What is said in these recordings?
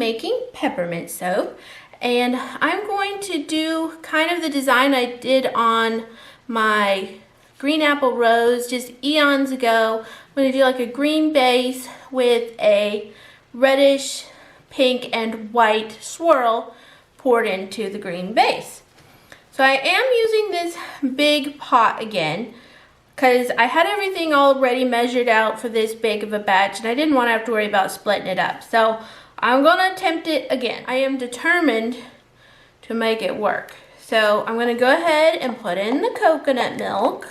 making peppermint soap, and I'm going to do kind of the design I did on my green apple rose just eons ago. I'm going to do like a green base with a reddish pink and white swirl poured into the green base. So I am using this big pot again because I had everything already measured out for this big of a batch and I didn't want to have to worry about splitting it up. So I'm going to attempt it again. I am determined to make it work. So I'm going to go ahead and put in the coconut milk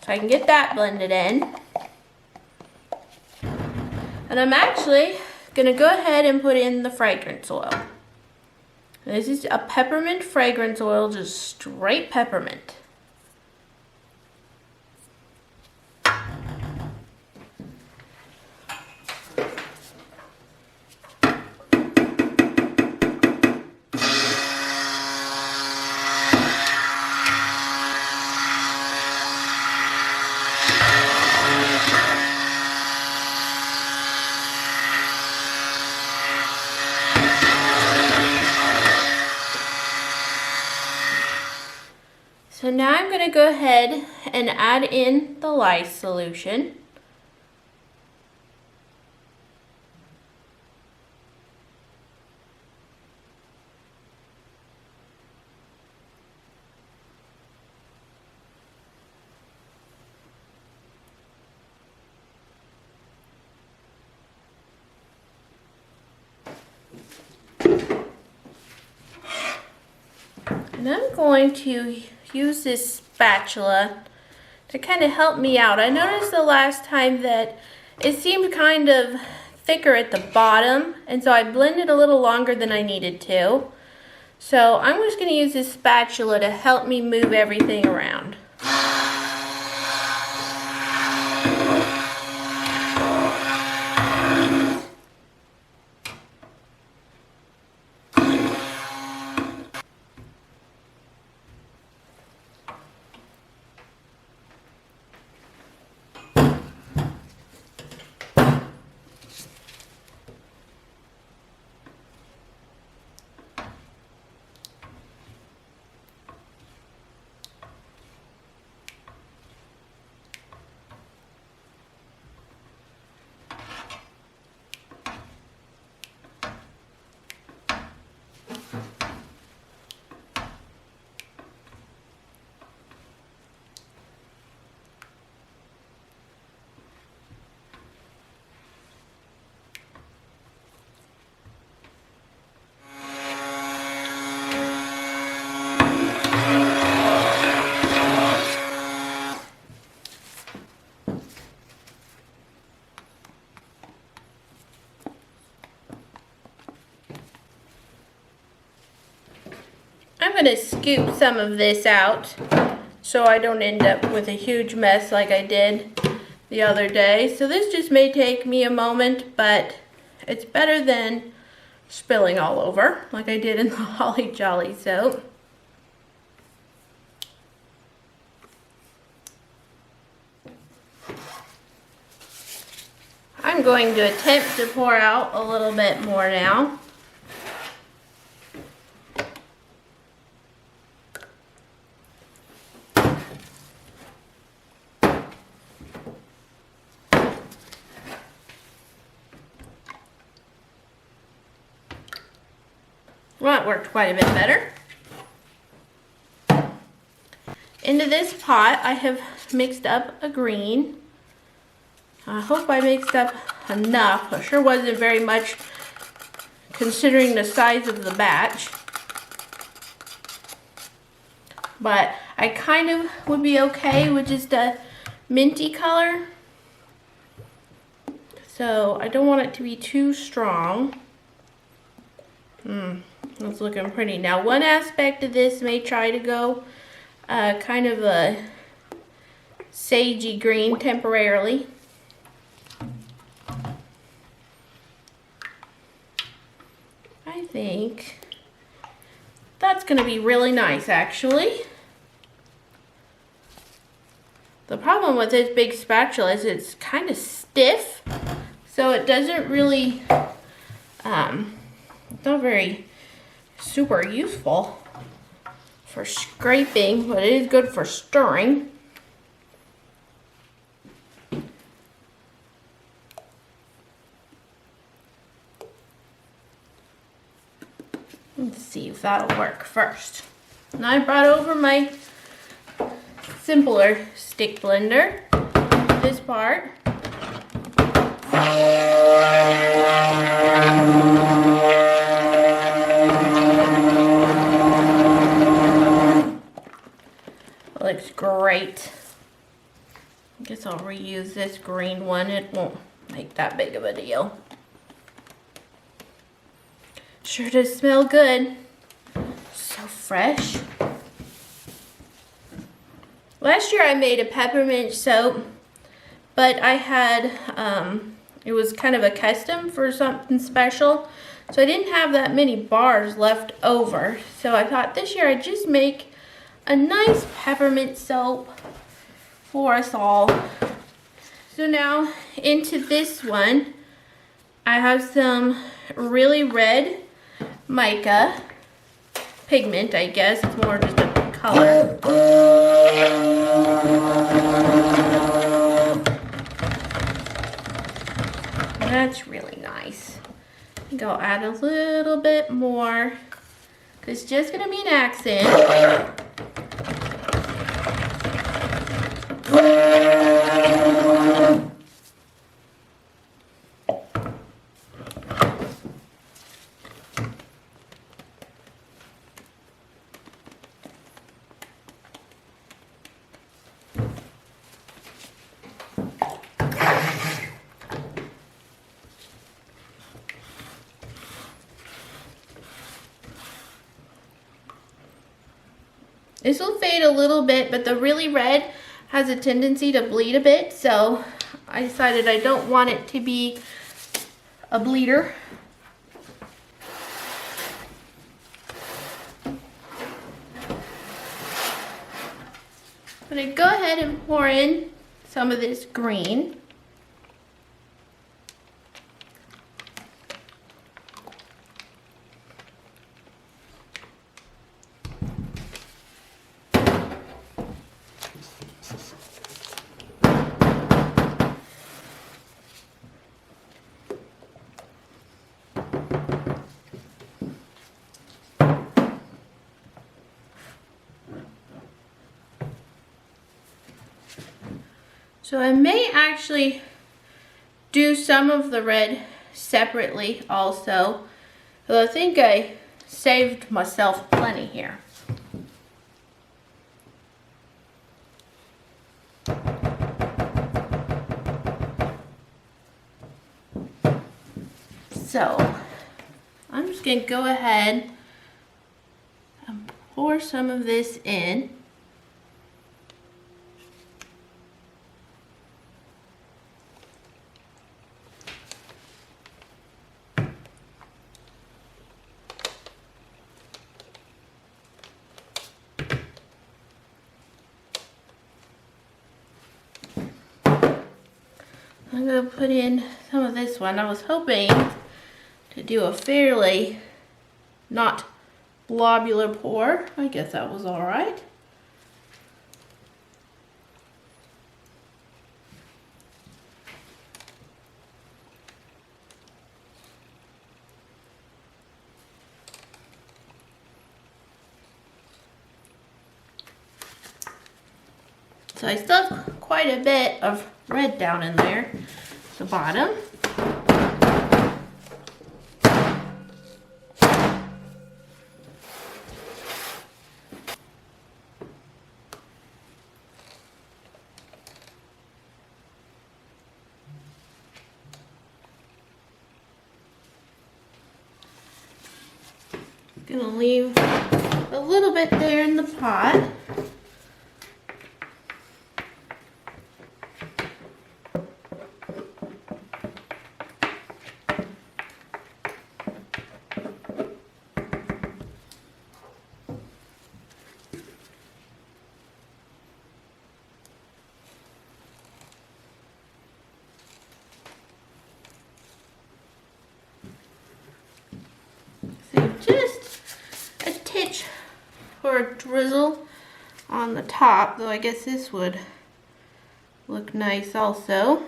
so I can get that blended in. And I'm actually going to go ahead and put in the fragrance oil. This is a peppermint fragrance oil, just straight peppermint. So now I'm going to go ahead and add in the lye solution. And I'm going to use this spatula to kind of help me out. I noticed the last time that it seemed kind of thicker at the bottom, and so I blended a little longer than I needed to. So I'm just going to use this spatula to help me move everything around. I'm going to scoop some of this out so I don't end up with a huge mess like I did the other day. So this just may take me a moment, but it's better than spilling all over like I did in the Holly Jolly soap. I'm going to attempt to pour out a little bit more now. Well, that worked quite a bit better. Into this pot, I have mixed up a green. I hope I mixed up enough. It sure wasn't very much considering the size of the batch. But I kind of would be okay with just a minty color. So I don't want it to be too strong. It's looking pretty. Now one aspect of this may try to go kind of a sagey green temporarily. I think that's going to be really nice actually. The problem with this big spatula is it's kind of stiff, so it doesn't really It's not very super useful for scraping, but it is good for stirring. Let's see if that'll work first. And I brought over my simpler stick blender. This part. Looks great. I guess I'll reuse this green one. It won't make that big of a deal. Sure does smell good. So fresh. Last year I made a peppermint soap, but I had, it was kind of a custom for something special. So I didn't have that many bars left over. So I thought this year I'd just make a nice peppermint soap for us all. So now into this one, I have some really red mica pigment, I guess. It's more just a color. That's really nice. I think I'll add a little bit more because it's just going to be an accent. This will fade a little bit, but the really red has a tendency to bleed a bit, so I decided I don't want it to be a bleeder. But I go ahead and pour in some of this green. So I may actually do some of the red separately also, though I think I saved myself plenty here. So I'm just going to go ahead and pour some of this in. I'm going to put in some of this one. I was hoping to do a fairly not globular pour. I guess that was all right. So I still have quite a bit of red down in there at the bottom. Gonna leave a little bit there in the pot. just a titch or a drizzle on the top, though I guess this would look nice also.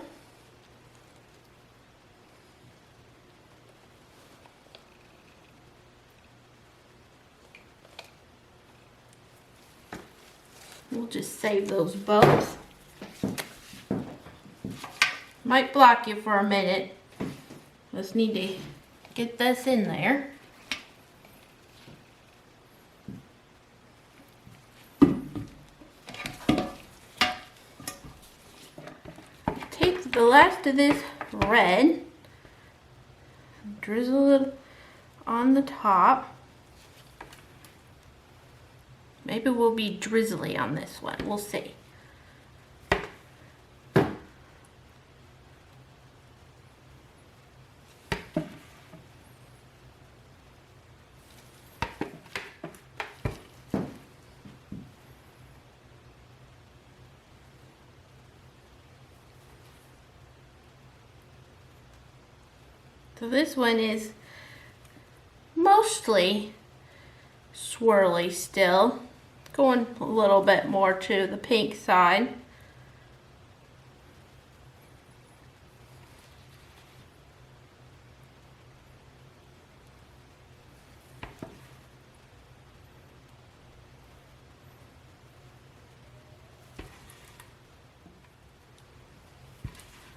We'll just save those bows. Might block you for a minute. Just need to get this in there. Take the last of this red, drizzle it on the top. Maybe we'll be drizzly on this one. We'll see. So this one is mostly swirly still, going a little bit more to the pink side.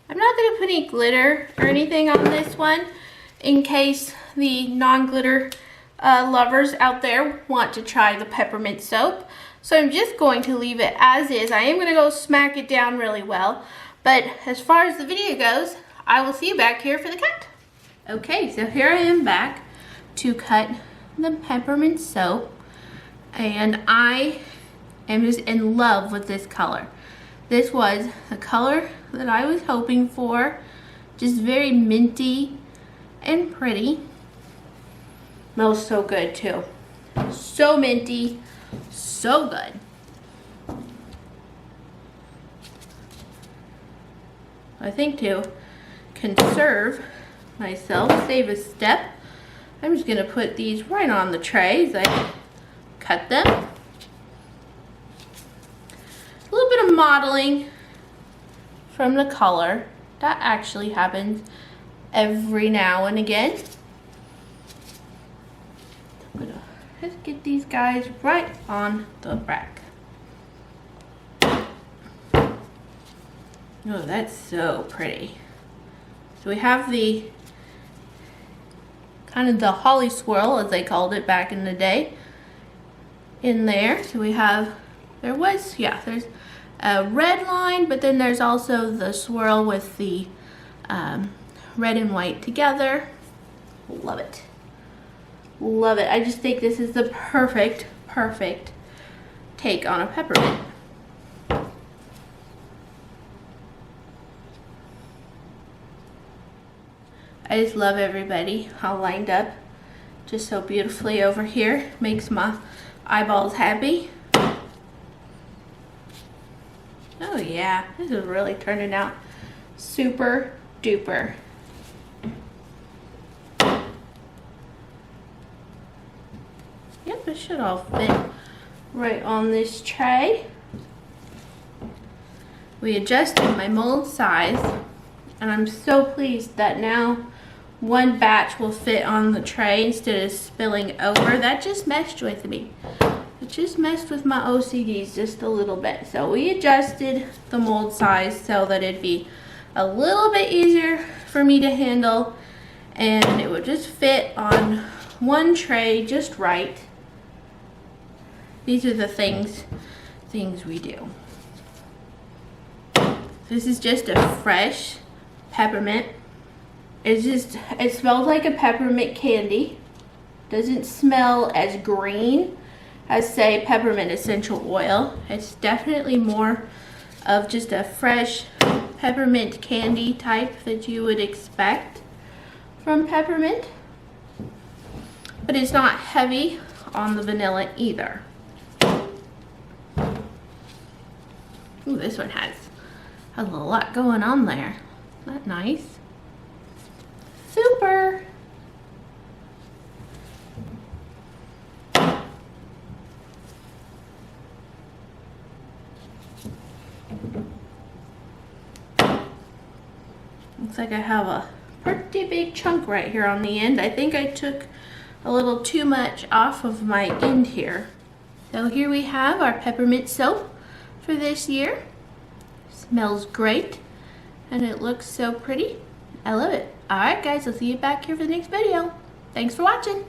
I'm not going to put any glitter or anything on this one in case the non-glitter lovers out there want to try the peppermint soap. So I'm just going to leave it as is. I am going to go smack it down really well. But as far as the video goes, I will see you back here for the cut. Okay, so here I am back to cut the peppermint soap. And I am just in love with this color. This was the color that I was hoping for. Just very minty and pretty. Smells so good too. So minty, so good. I think to conserve myself, save a step, I'm just gonna put these right on the tray as I cut them. A little bit of modeling from the color. That actually happens every now and again. I'm gonna just get these guys right on the rack. Oh, that's so pretty. So we have the kind of the holly swirl, as they called it back in the day, in there. So we have, there's a red line, but then there's also the swirl with the red and white together. Love it. Love it. I just think this is the perfect take on a peppermint. I just love everybody all lined up just so beautifully over here. Makes my eyeballs happy. Oh yeah, this is really turning out super duper. Yep, it should all fit right on this tray. We adjusted my mold size, and I'm so pleased that now one batch will fit on the tray instead of spilling over. That just meshed with me. It just messed with my OCDs just a little bit. So we adjusted the mold size so that it'd be a little bit easier for me to handle, and it would just fit on one tray just right. These are the things we do. This is just a fresh peppermint. It smells like a peppermint candy. Doesn't smell as green as, say, peppermint essential oil. It's definitely more of just a fresh peppermint candy type that you would expect from peppermint. But it's not heavy on the vanilla either. Ooh, this one has a lot going on there. Isn't that nice? Super! Looks like I have a pretty big chunk right here on the end. I think I took a little too much off of my end here. So here we have our peppermint soap for this year. Smells great and it looks so pretty. I love it. Alright guys, I'll see you back here for the next video. Thanks for watching.